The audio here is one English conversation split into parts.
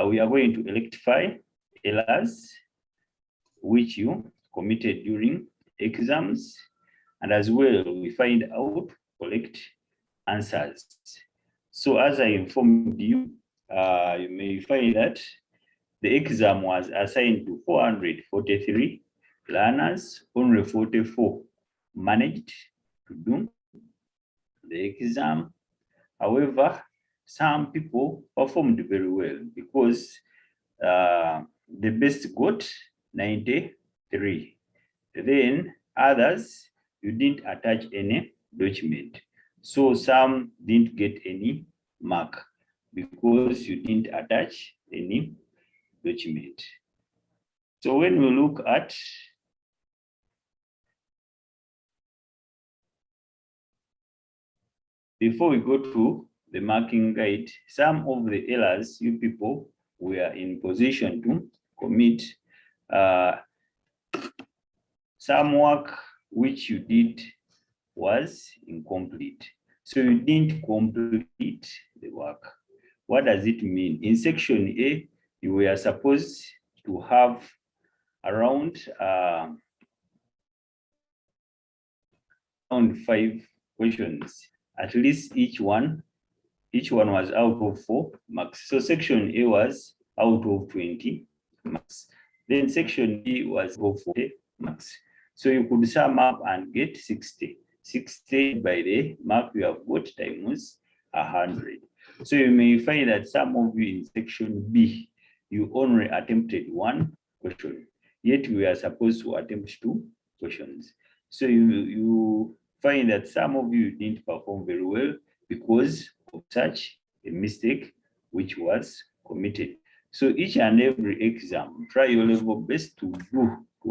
We are going to rectify errors which you committed during exams, and as well we find out correct answers. So as I informed you, you may find that the exam was assigned to 443 learners, only 44 managed to do the exam. However, some people performed very well because the best got 93. Then others, you didn't attach any document. So some didn't get any mark because you didn't attach any document. So when we look at before we go to the marking guide, some of the errors you people were in position to commit. Some work which you did was incomplete. So you didn't complete the work. What does it mean? In section A, you were supposed to have around 5 questions. At least each one was out of 4 marks. So section A was out of 20 marks. Then section B was of 40 marks. So you could sum up and get 60. 60 by the mark you have got times 100. So you may find that some of you in section B, you only attempted 1 question, yet we are supposed to attempt 2 questions. So you find that some of you didn't perform very well because of such a mistake which was committed. So each and every exam, try your level best to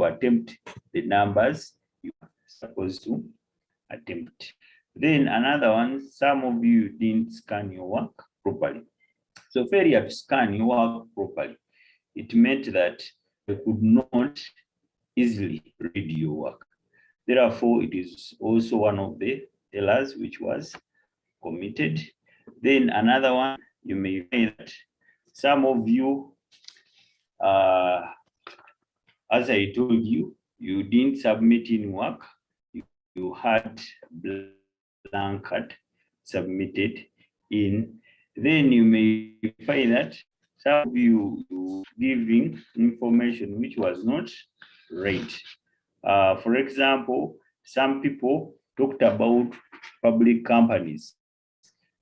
attempt the numbers you are supposed to attempt. Then another one, some of you didn't scan your work properly. So failure to scan your work properly, it meant that you could not easily read your work. Therefore, it is also one of the errors which was committed. Then another one, you may find that some of you, as I told you, you didn't submit in work. You had blank card submitted in. Then you may find that some of you giving information which was not right. For example, some people talked about public companies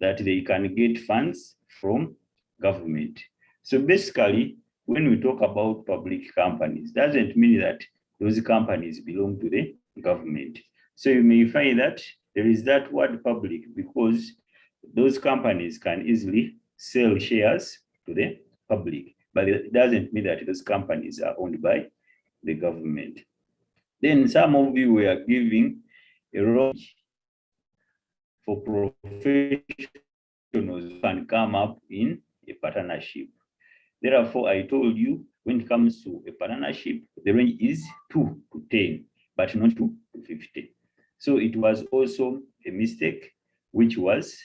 that they can get funds from government. So basically, when we talk about public companies, doesn't mean that those companies belong to the government. So you may find that there is that word public because those companies can easily sell shares to the public, but it doesn't mean that those companies are owned by the government. Then some of you were giving a wrong for professionals who can come up in a partnership. Therefore, I told you when it comes to a partnership, the range is 2 to 10, but not 2 to 50. So it was also a mistake which was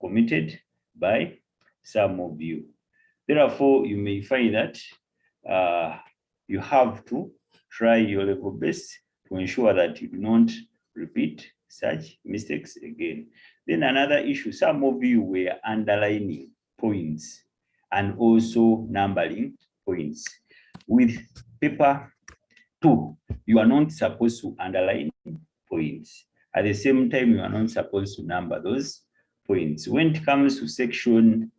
committed by some of you. Therefore, you may find that you have to try your level best to ensure that you do not repeat such mistakes again. Then another issue, some of you were underlining points and also numbering points. With paper 2, you are not supposed to underline points. At the same time, you are not supposed to number those points. When it comes to section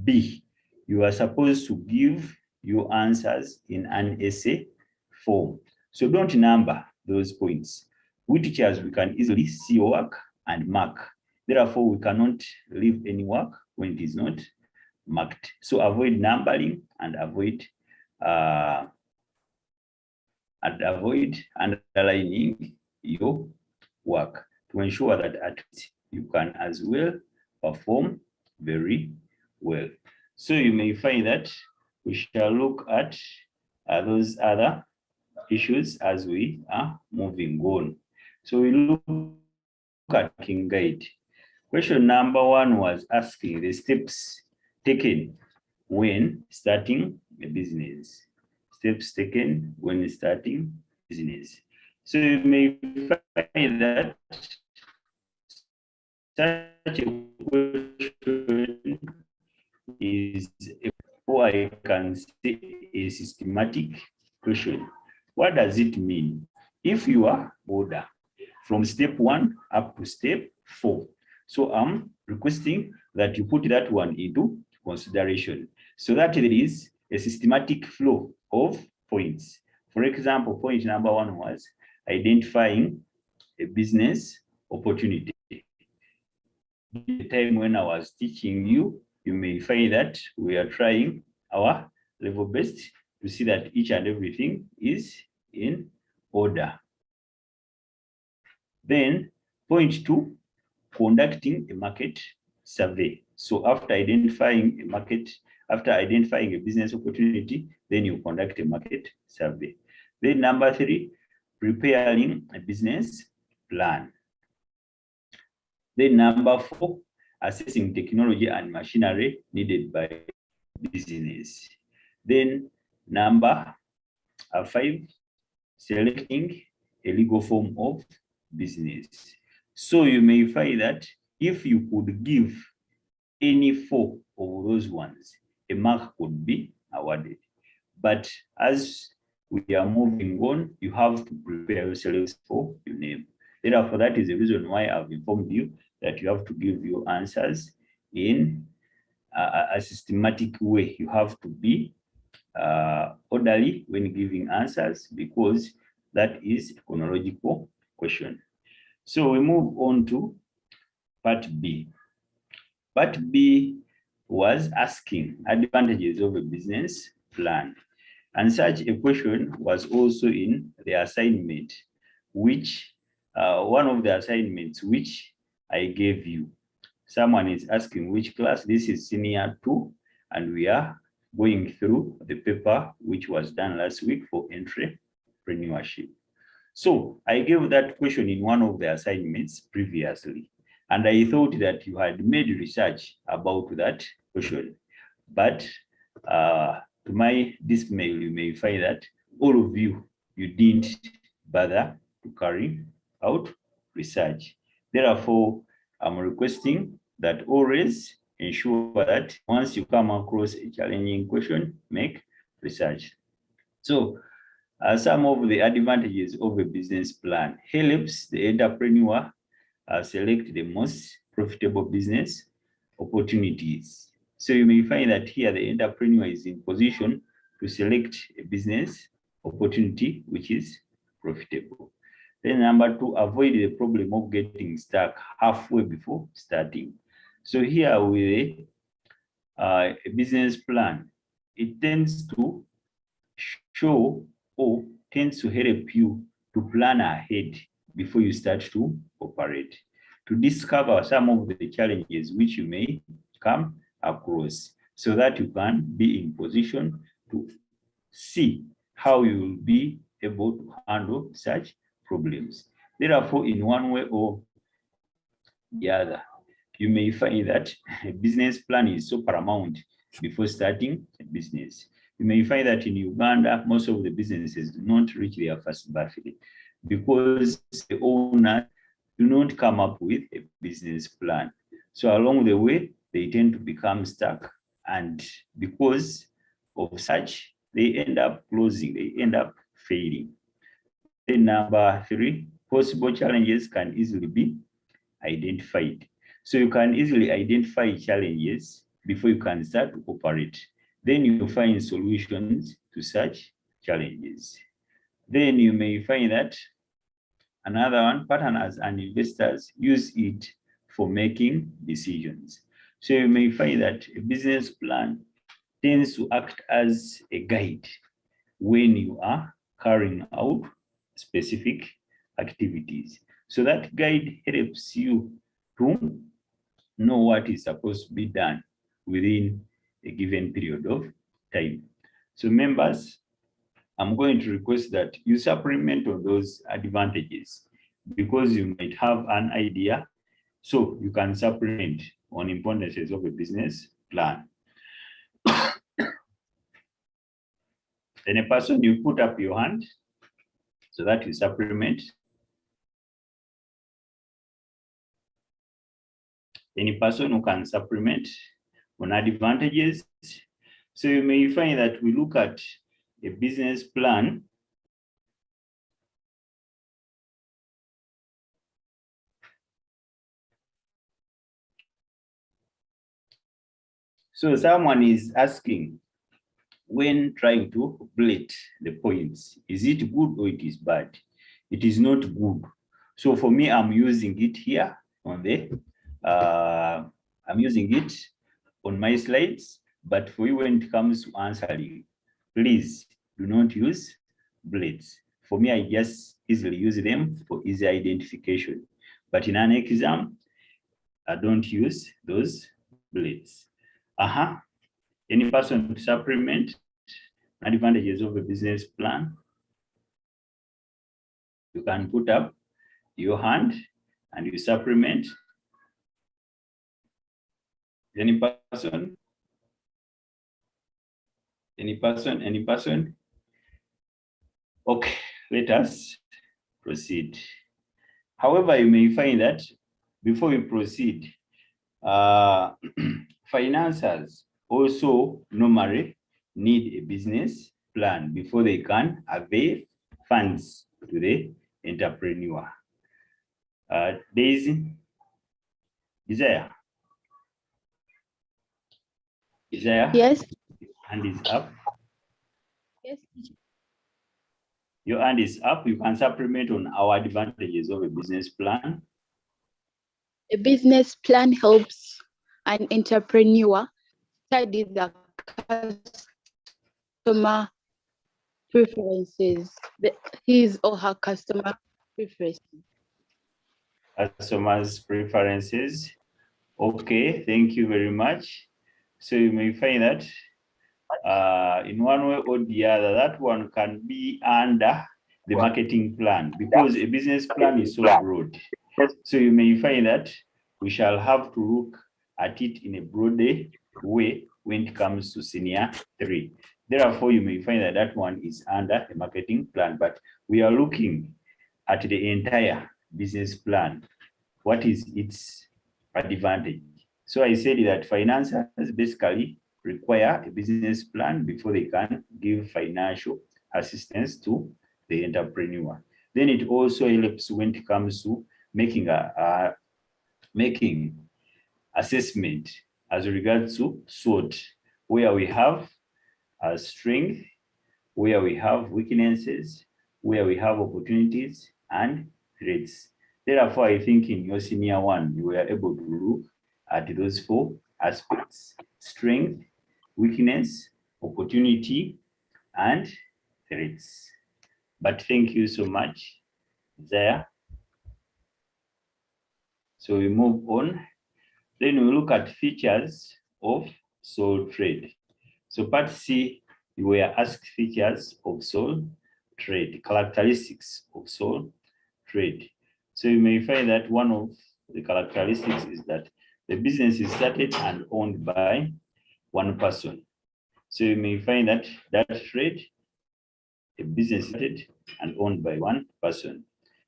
B, you are supposed to give your answers in an essay form. So don't number those points. We teachers, we can easily see your work and mark. Therefore, we cannot leave any work when it is not marked. So avoid numbering and avoid underlining your work to ensure that at least you can as well perform very well. So you may find that we shall look at those other issues as we are moving on. So we look at guide. Question number 1 was asking the steps taken when starting a business. Steps taken when starting business. So you may find that such a question is, or I can say, a systematic question. What does it mean? If you are order from step 1 up to step 4. So I'm requesting that you put that one into consideration so that there is a systematic flow of points. For example, point number 1 was identifying a business opportunity. The time when I was teaching you, you may find that we are trying our level best to see that each and everything is in order. Then point 2, conducting a market survey. So after identifying a market, after identifying a business opportunity, then you conduct a market survey. Then number 3, preparing a business plan. Then number 4, assessing technology and machinery needed by business. Then number 5, selecting a legal form of business. So you may find that if you could give any 4 of those ones, a mark could be awarded. But as we are moving on, you have to prepare yourselves for your name. Therefore, that is the reason why I've informed you that you have to give your answers in a systematic way. You have to be orderly when giving answers because that is a chronological question. So we move on to part B. Part B was asking advantages of a business plan. And such a question was also in the assignment, which one of the assignments which I gave you. Someone is asking which class. This is senior 2, and we are going through the paper which was done last week for entrepreneurship. So I gave that question in one of the assignments previously, and I thought that you had made research about that question. But to my dismay, you may find that all of you didn't bother to carry out research. Therefore, I'm requesting that always ensure that once you come across a challenging question, make research. So some of the advantages of a business plan helps the entrepreneur select the most profitable business opportunities. So you may find that here the entrepreneur is in position to select a business opportunity which is profitable. Then number 2, avoid the problem of getting stuck halfway before starting. So here with a business plan, it tends to show or tends to help you to plan ahead before you start to operate, to discover some of the challenges which you may come across so that you can be in position to see how you will be able to handle such problems. Therefore, in one way or the other, you may find that a business plan is so paramount before starting a business. You may find that in Uganda, most of the businesses do not reach their first birthday because the owners do not come up with a business plan. So along the way, they tend to become stuck. And because of such, they end up closing, they end up failing. Then number 3, possible challenges can easily be identified. So you can easily identify challenges before you can start to operate. Then you find solutions to such challenges. Then you may find that another one, partners and investors use it for making decisions. So you may find that a business plan tends to act as a guide when you are carrying out specific activities. So that guide helps you to know what is supposed to be done within a given period of time. So members, I'm going to request that you supplement on those advantages because you might have an idea, so you can supplement on importances of a business plan. Then a person, you put up your hand so that you supplement. Any person who can supplement on advantages. So you may find that we look at a business plan. So someone is asking, when trying to bullet the points, is it good or it is bad? It is not good. So for me, I'm using it here on the, I'm using it on my slides, but for you when it comes to answering, please do not use bullets. For me, I just easily use them for easy identification. But in an exam, I don't use those bullets. Any person to supplement advantages of a business plan? You can put up your hand and you supplement. Any person? Any person? Any person? Okay, let us proceed. However, you may find that before we proceed, financiers also normally need a business plan before they can avail funds to the entrepreneur. Daisy, Isaiah? Isaiah? Yes. Hand is up. Yes. Your hand is up. You can supplement on our advantages of a business plan. A business plan helps an entrepreneur study the customer preferences, his or her customer preferences. Customers' preferences. Okay, thank you very much. So you may find that in one way or the other, that one can be under the marketing plan because a business plan is so broad. So you may find that we shall have to look at it in a broad way when it comes to senior 3. Therefore, you may find that that one is under the marketing plan, but we are looking at the entire business plan. What is its advantage? So I said that financiers basically require a business plan before they can give financial assistance to the entrepreneur. Then it also helps when it comes to making assessment as regards to SWOT, where we have a strength, where we have weaknesses, where we have opportunities and threats. Therefore, I think in your senior 1, you were able to look at those 4 aspects: strength, weakness, opportunity, and threats. But thank you so much there. So we move on. Then we look at features of sole trade. So part C, you were asked features of sole trade, characteristics of sole trade. So you may find that one of the characteristics is that the business is started and owned by one person. So you may find that trade, a business started and owned by one person.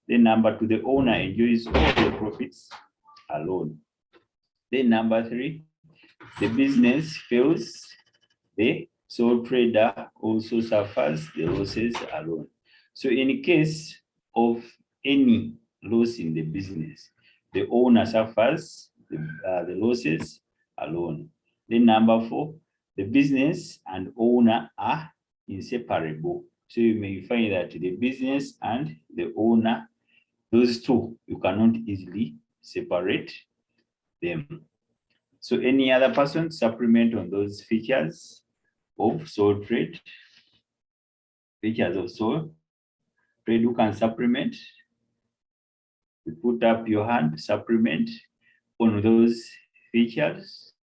Then number 2, the owner enjoys all the profits alone. Then number 3, the business fails, the sole trader also suffers the losses alone. So in case of any loss in the business, the owner suffers the losses alone. Then number 4, the business and owner are inseparable. So you may find that the business and the owner, those two, you cannot easily separate them. So any other person supplement on those features of sole trade? Features of sole trade, who can supplement? You put up your hand, supplement on those features.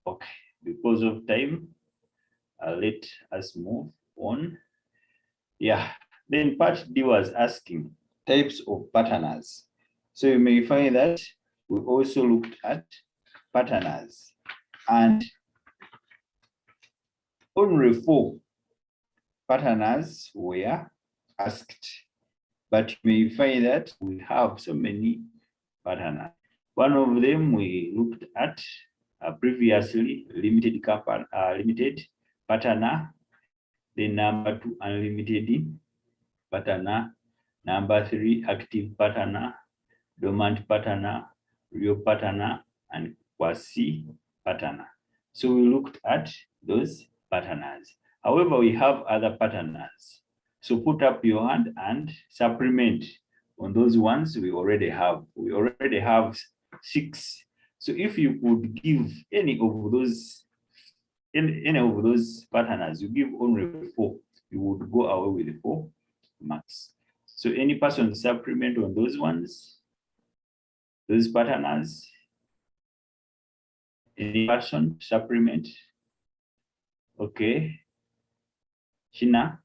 Okay, because of time, let us move on. Yeah, then part D was asking types of partners. So you may find that we also looked at partners, and only 4 partners were asked, but you may find that we have so many partners. One of them we looked at previously, limited partner, then number 2, unlimited partner, number 3, active partner, dormant partner, real partner, and quasi partner. So we looked at those partners. However, we have other partners. So put up your hand and supplement on those ones we already have. We already have 6. So if you could give any of those partners, you give only 4, you would go away with 4 marks. So any person supplement on those ones, those partners, any person supplement? Okay. Shina?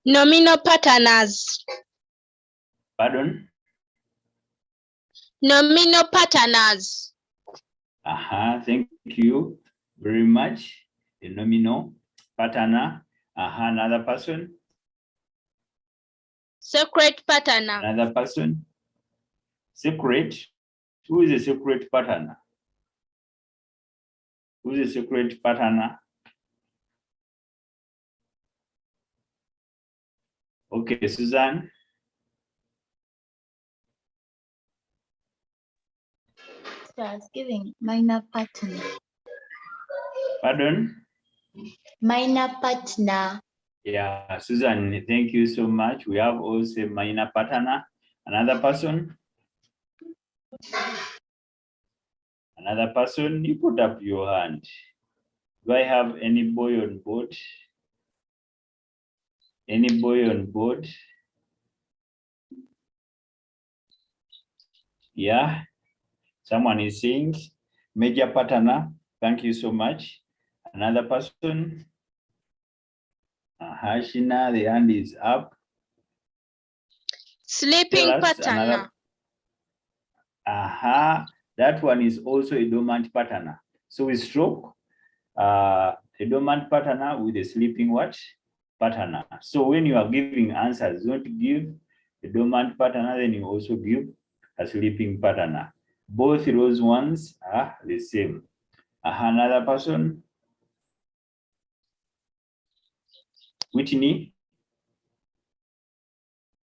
Nominal partners. Pardon? Nominal partners. Thank you very much. The nominal partner. Another person? Secret partner. Another person? Secret? Who is a secret partner? Who is a secret partner? Okay, Suzanne. So I was giving minor partner. Pardon? Minor partner. Yeah, Susan, thank you so much. We have also a minor partner. Another person? Another person, you put up your hand. Do I have any boy on board? Any boy on board? Yeah, someone is saying major partner. Thank you so much. Another person? Shina, the hand is up. Sleeping partner. That one is also a dormant partner. So we stroke a dormant partner with a sleeping what? Partner. So when you are giving answers, don't give a dormant partner, then you also give a sleeping partner. Both those ones are the same. Another person? Whitney?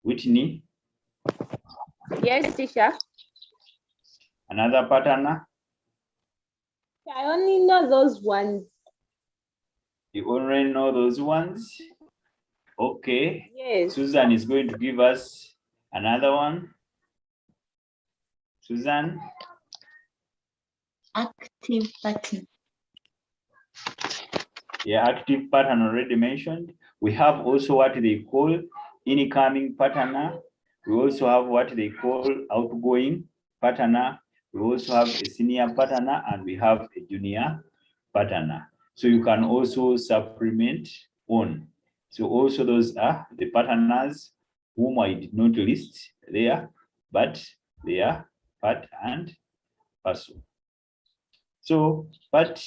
Whitney? Yes, teacher. Another partner? I only know those ones. You already know those ones? Okay. Yes. Susan is going to give us another one. Susan? Active partner. Yeah, active partner already mentioned. We have also what they call incoming partner. We also have what they call outgoing partner. We also have a senior partner and we have a junior partner. So you can also supplement on. So also those are the partners whom I did not list there, but they are part and parcel. So, but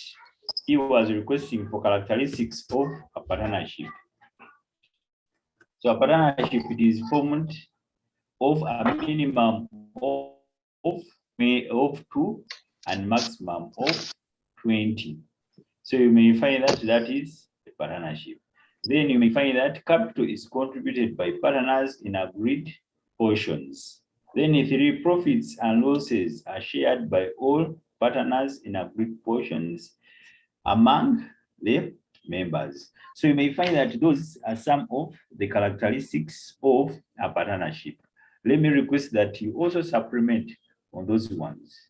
he was requesting for characteristics of a partnership. So a partnership, it is formed of a minimum of 2 and maximum of 20. So you may find that that is a partnership. Then you may find that capital is contributed by partners in agreed portions. Then the 3 profits and losses are shared by all partners in agreed portions among the members. So you may find that those are some of the characteristics of a partnership. Let me request that you also supplement on those ones,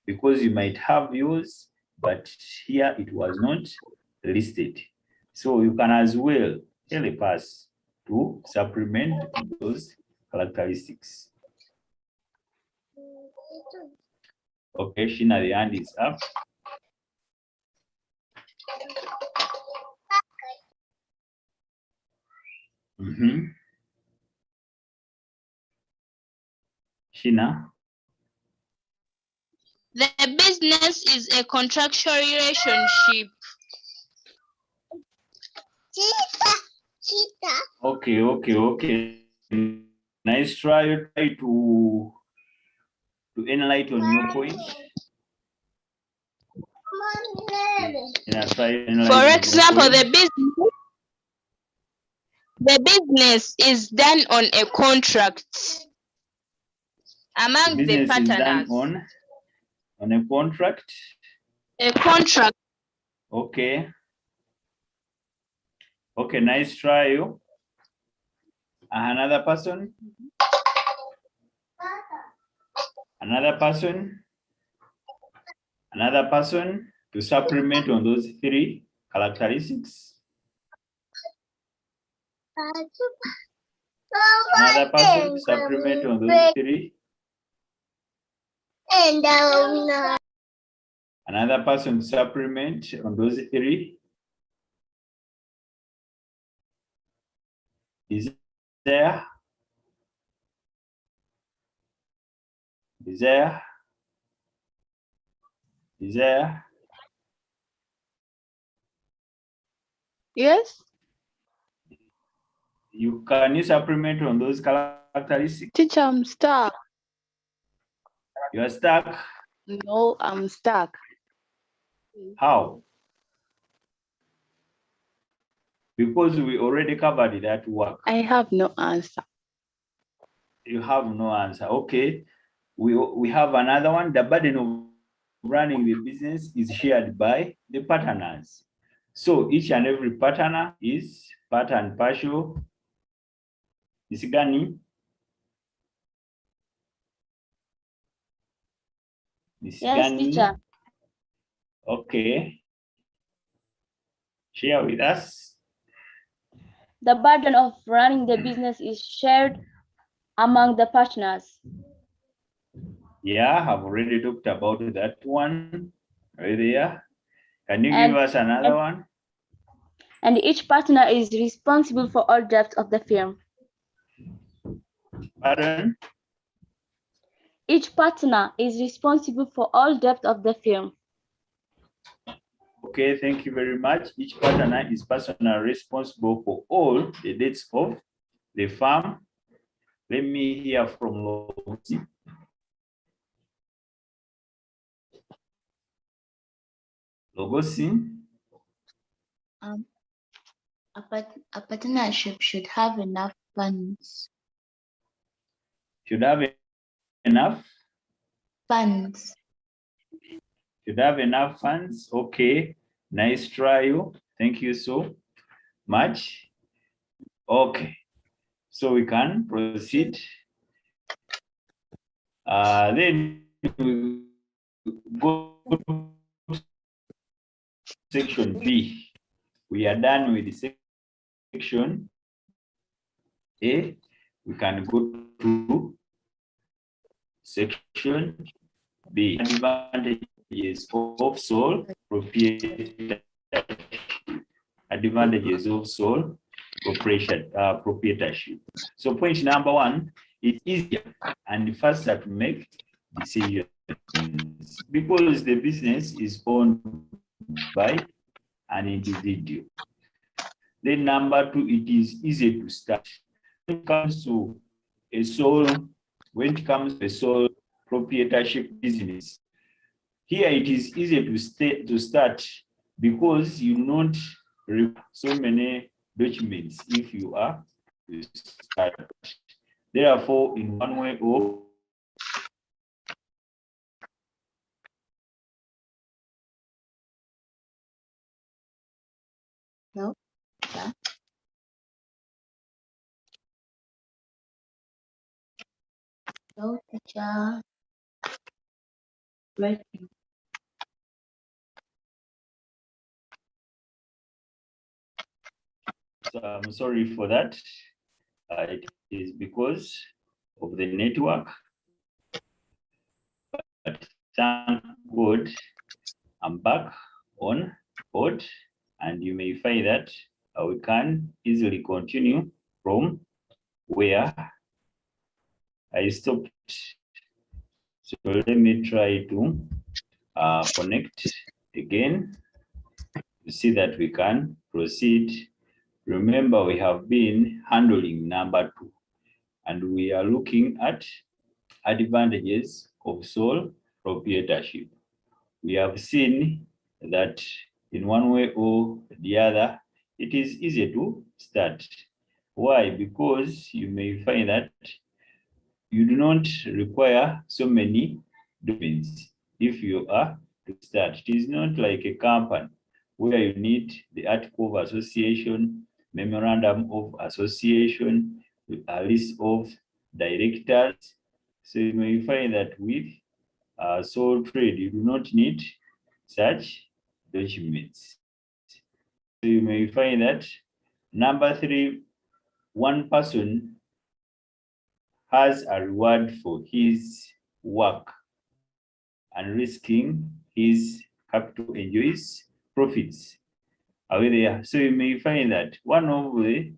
because you might have yours, but here it was not listed. So you can as well help us to supplement those characteristics. Okay, Shina, the hand is up. Shina? The business is a contractual relationship. Okay. Nice try. You try to enlighten on your point. For example, the business is done on a contract among the business is done partners. on a contract. A contract. Okay, nice try. You. Another person. Another person to supplement on those three characteristics. Another person to supplement on those three. Another person to supplement on those three. Is there? Is there? Is there? Yes. Can you supplement on those characteristics? Teacher, I'm stuck. You are stuck. No, I'm stuck. How? Because we already covered that work. I have no answer. You have no answer. Okay. We have another one. The burden of running the business is shared by the partners. So each and every partner is part and partial. Is Gani? Yes, teacher. Okay. Share with us. The burden of running the business is shared among the partners. Yeah, I've already talked about that one right there. Can you give us another one? And each partner is responsible for all debts of the firm. Pardon? Each partner is responsible for all debt of the firm. Okay, thank you very much. Each partner is personally responsible for all the debts of the firm. Let me hear from Logosi. Logosi? A partnership should have enough funds. Should have enough? Funds. Should have enough funds? Okay, nice try. You. Thank you so much. Okay, so we can proceed. Then we go to section B. We are done with the section A. We can go to section B. Advantages of sole proprietorship. Advantages of sole proprietorship. So point number one, it's easier and faster to make decisions because the business is owned by an individual. Then number two, it is easy to start. When it comes to a sole proprietorship business, here it is easy to start because you don't require so many documents if you are to start. Therefore, in one way or No. Yeah. No, teacher. Right. so I'm sorry for that. It is because of the network. But thank God I'm back on board, and you may find that we can easily continue from where I stopped. So let me try to connect again. You see that we can proceed. Remember, we have been handling number 2, and we are looking at advantages of sole proprietorship. We have seen that in one way or the other, it is easy to start. Why? Because you may find that you do not require so many documents if you are to start. It is not like a company where you need the article of association, memorandum of association, a list of directors. So you may find that with sole trade, you do not need such documents. So you may find that number 3, one person has a reward for his work and risking his capital enjoys profits. Are we there? So you may find that one of the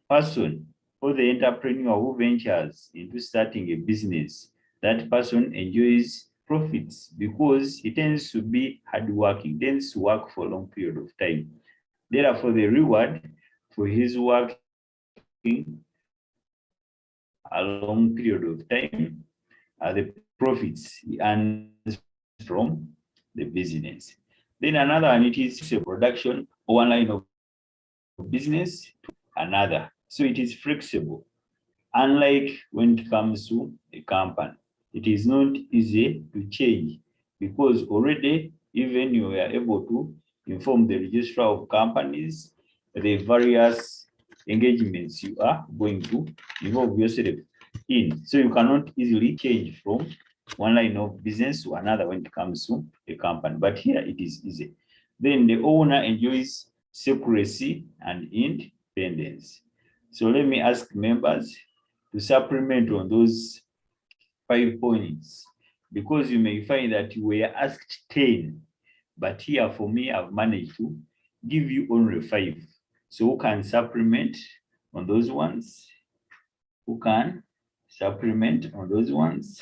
person or the entrepreneur who ventures into starting a business, that person enjoys profits because he tends to be hardworking, tends to work for a long period of time. Therefore, the reward for his working a long period of time are the profits he earns from the business. Then another one, it is a production or one line of business to another. So it is flexible. Unlike when it comes to a company, it is not easy to change because already even you are able to inform the registrar of companies the various engagements you are going to involve yourself in. So you cannot easily change from one line of business to another when it comes to a company. But here it is easy. Then the owner enjoys secrecy and independence. So let me ask members to supplement on those 5 points, because you may find that you were asked 10, but here for me, I've managed to give you only 5. So who can supplement on those ones? Who can supplement on those ones?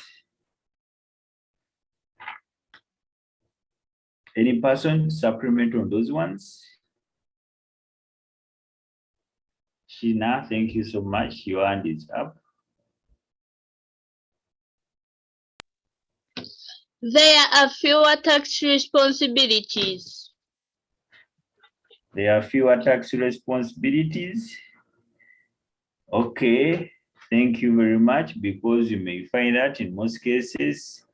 Any person supplement on those ones? Sheena, thank you so much. Your hand is up. There are fewer tax responsibilities. There are fewer tax responsibilities. Okay, thank you very much, because you may find that in most cases,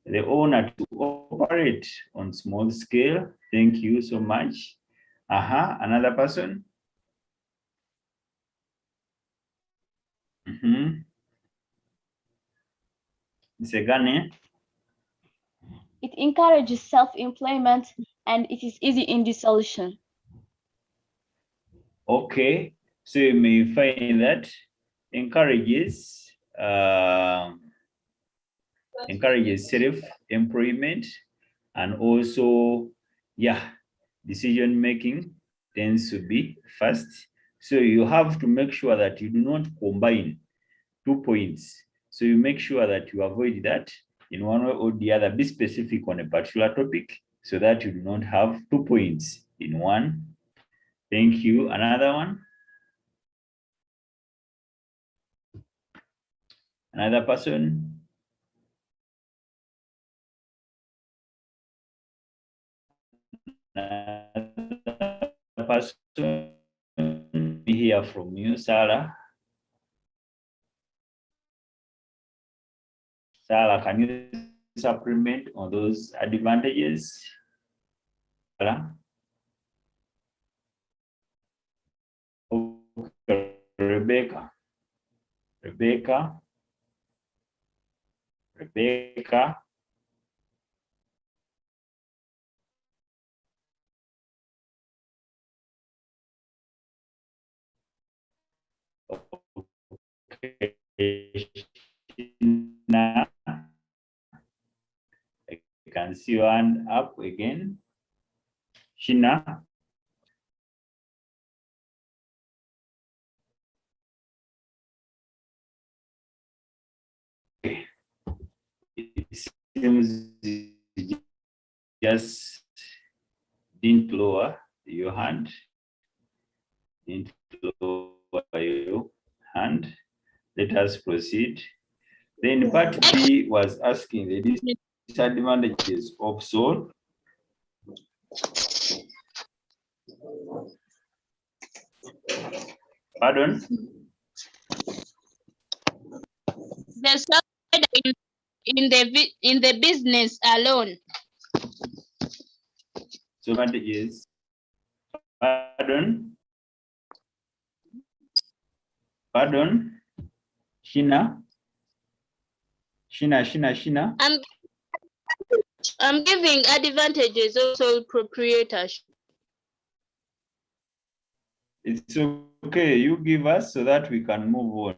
the owner to operate on small scale. Thank you so much. Another person? Segane? It encourages self-employment and it is easy in dissolution. Okay, so you may find that encourages self-employment, and also, decision making tends to be fast. So you have to make sure that you do not combine 2 points. So you make sure that you avoid that in one way or the other. Be specific on a particular topic so that you do not have 2 points in one. Thank you. Another one? Another person? Another person? Hear from you, Sarah. Sarah, can you supplement on those advantages? Sarah? Okay, Rebecca. Rebecca. Okay. Now, I can see your hand up again. Shina. Okay. It seems just didn't lower your hand. Didn't lower your hand. Let us proceed. Then part B was asking the disadvantages of sole. Pardon? The sole trader in the business alone. So advantages. Pardon? Pardon? Shina? Shina. I'm giving advantages of sole proprietorship. It's okay. You give us so that we can move on.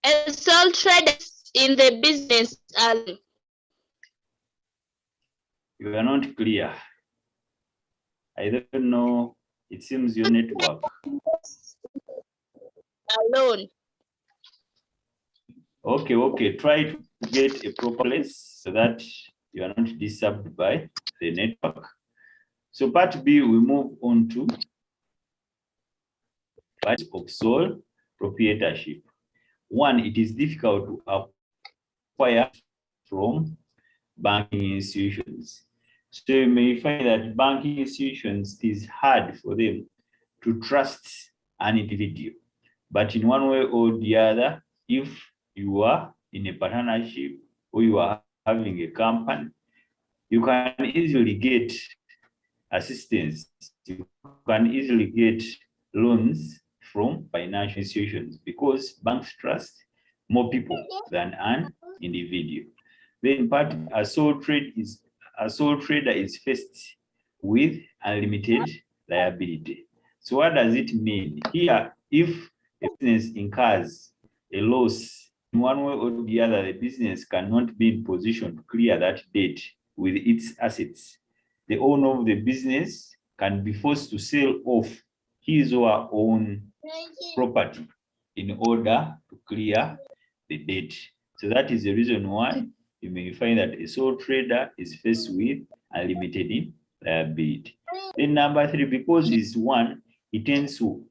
A sole trader in the business alone. You are not clear. I don't know. It seems your network. Alone. Okay. Try to get a proper place so that you are not disturbed by the network. So part B, we move on to part of sole proprietorship. One, it is difficult to acquire from banking institutions. So you may find that banking institutions, it is hard for them to trust an individual. But in one way or the other, if you are in a partnership or you are having a company, you can easily get assistance. You can easily get loans from financial institutions because banks trust more people than an individual. Then part a sole trader is faced with unlimited liability. So what does it mean? Here, if a business incurs a loss in one way or the other, the business cannot be in position to clear that debt with its assets. The owner of the business can be forced to sell off his or her own property in order to clear the debt. So that is the reason why you may find that a sole trader is faced with unlimited liability. Then number 3, because he's one, he tends to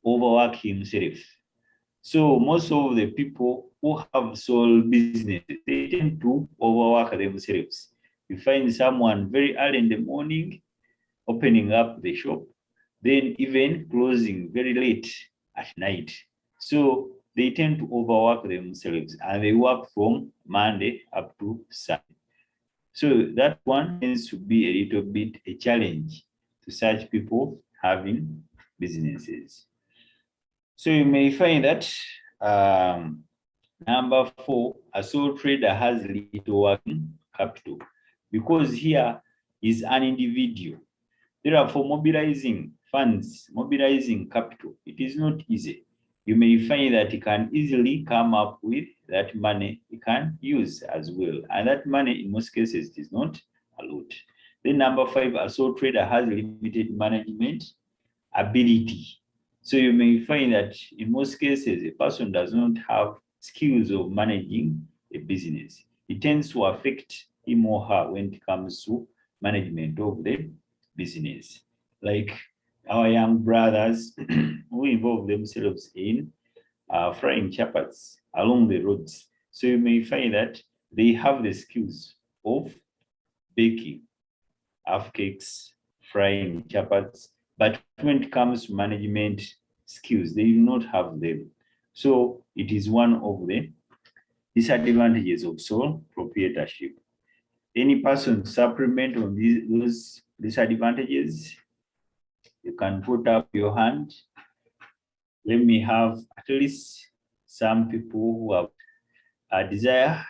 overwork himself. So most of the people who have sole business, they tend to overwork themselves. You find someone very early in the morning opening up the shop, then even closing very late at night. So they tend to overwork themselves and they work from Monday up to Sunday. So that one tends to be a little bit a challenge to such people having businesses. So you may find that number 4, a sole trader has little working capital because here is an individual. Therefore, mobilizing funds, mobilizing capital, it is not easy. You may find that he can easily come up with that money he can use as well. And that money, in most cases, is not a lot. Then number 5, a sole trader has limited management ability. So you may find that in most cases, a person does not have skills of managing a business. It tends to affect him or her when it comes to management of the business. Like our young brothers who involve themselves in frying chapats along the roads. So you may find that they have the skills of baking half cakes, frying chapats, but when it comes to management skills, they do not have them. So it is one of the disadvantages of sole proprietorship. Any person supplement on those disadvantages, you can put up your hand. Let me have at least some people who have a desire.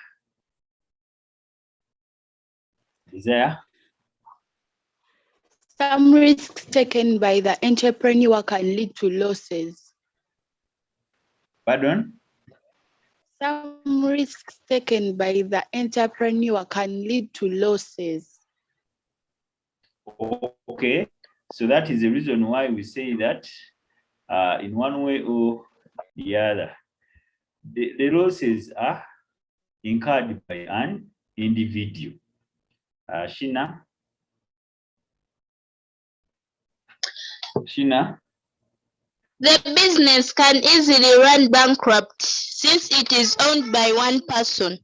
Some risks taken by the entrepreneur can lead to losses. Pardon? Some risks taken by the entrepreneur can lead to losses. Okay, so that is the reason why we say that in one way or the other, the losses are incurred by an individual. Sheena? Sheena? The business can easily run bankrupt since it is owned by one person.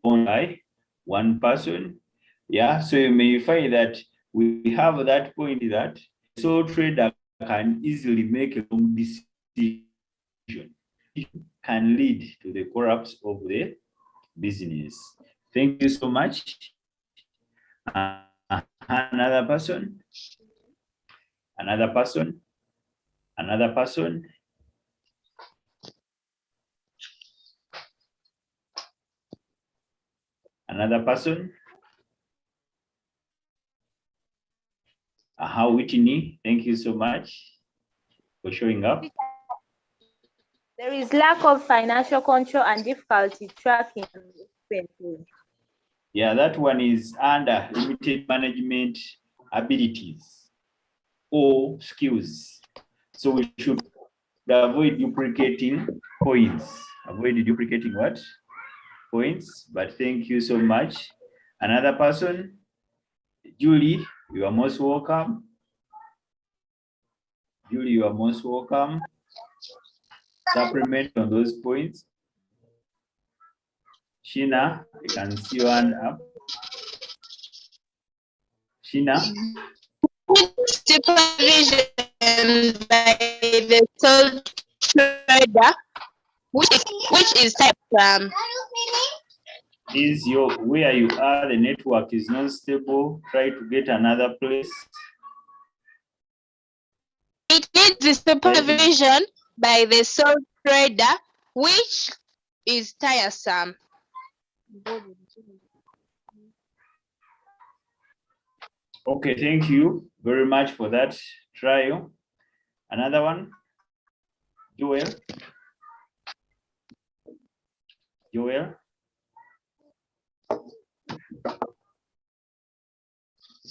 Owned by one person. Yeah, so you may find that we have that point that sole trader can easily make a wrong decision. It can lead to the collapse of the business. Thank you so much. Another person? Another person? Another person? Another person? Whitney, thank you so much for showing up. There is lack of financial control and difficulty tracking expenses. Yeah, that one is under limited management abilities or skills. So we should avoid duplicating points. Avoid duplicating what? Points. But thank you so much. Another person? Julie, you are most welcome. Julie, you are most welcome. Supplement on those points. Sheena, I can see your hand up. Sheena? Supervision by the sole trader, which is type Is where you are, the network is not stable. Try to get another place. It needs the supervision by the sole trader, which is tiresome. Okay, thank you very much for that trial. Another one? Joel? Joel?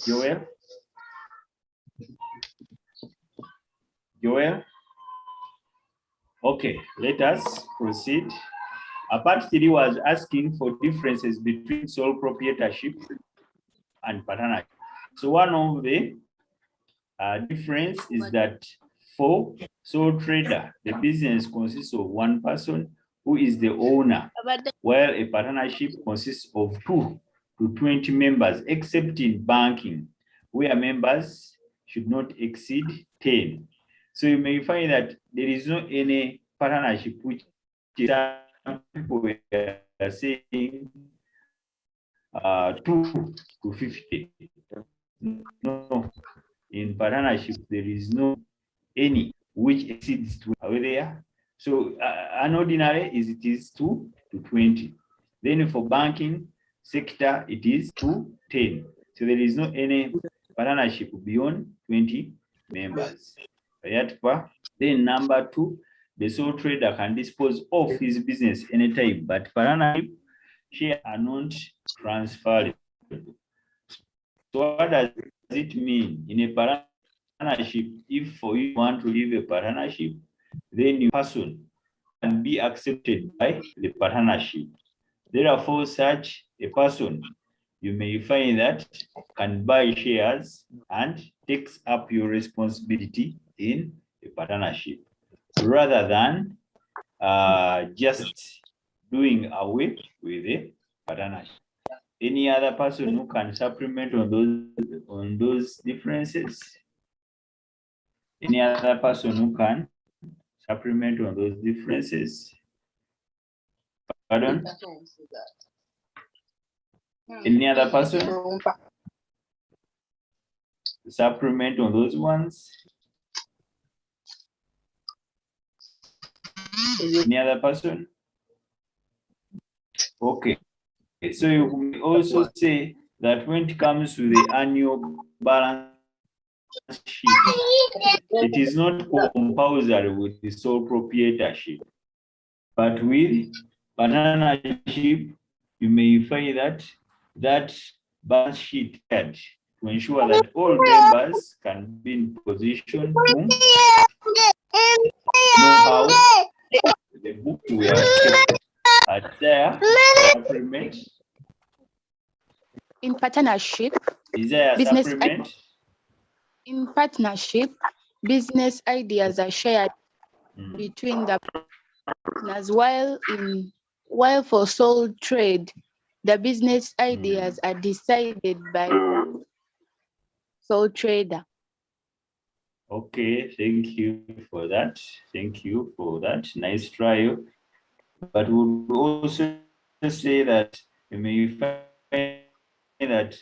Joel? Joel? Okay, let us proceed. Part 3 was asking for differences between sole proprietorship and partnership. So one of the difference is that for sole trader, the business consists of one person who is the owner, while a partnership consists of 2 to 20 members, except in banking, where members should not exceed 10. So you may find that there is no any partnership which some people are saying 2 to 50. No, in partnership there is no any which exceeds 2. Are we there? So an ordinary it is 2 to 20. Then for banking sector it is 2 to 10. So there is no any partnership beyond 20 members. Then number 2, the sole trader can dispose of his business anytime, but partnership shares are not transferable. So what does it mean? In a partnership, if for you want to leave a partnership, then your person can be accepted by the partnership. Therefore, such a person, you may find that can buy shares and takes up your responsibility in a partnership, rather than just doing away with the partnership. Any other person who can supplement on those differences? Any other person who can supplement on those differences? Pardon? Any other person? Supplement on those ones? Any other person? Okay. So you can also say that when it comes to the annual balance sheet, it is not compulsory with the sole proprietorship, but with partnership, you may find that balance sheet to ensure that all members can be in position to know how the book will kept at their supplement In partnership, Is there a business supplement? in partnership, business ideas are shared Mm. between the partners, while for sole trade, the business ideas are decided by the sole trader. Okay, thank you for that. Thank you for that. Nice trial. But we would also say that you may find that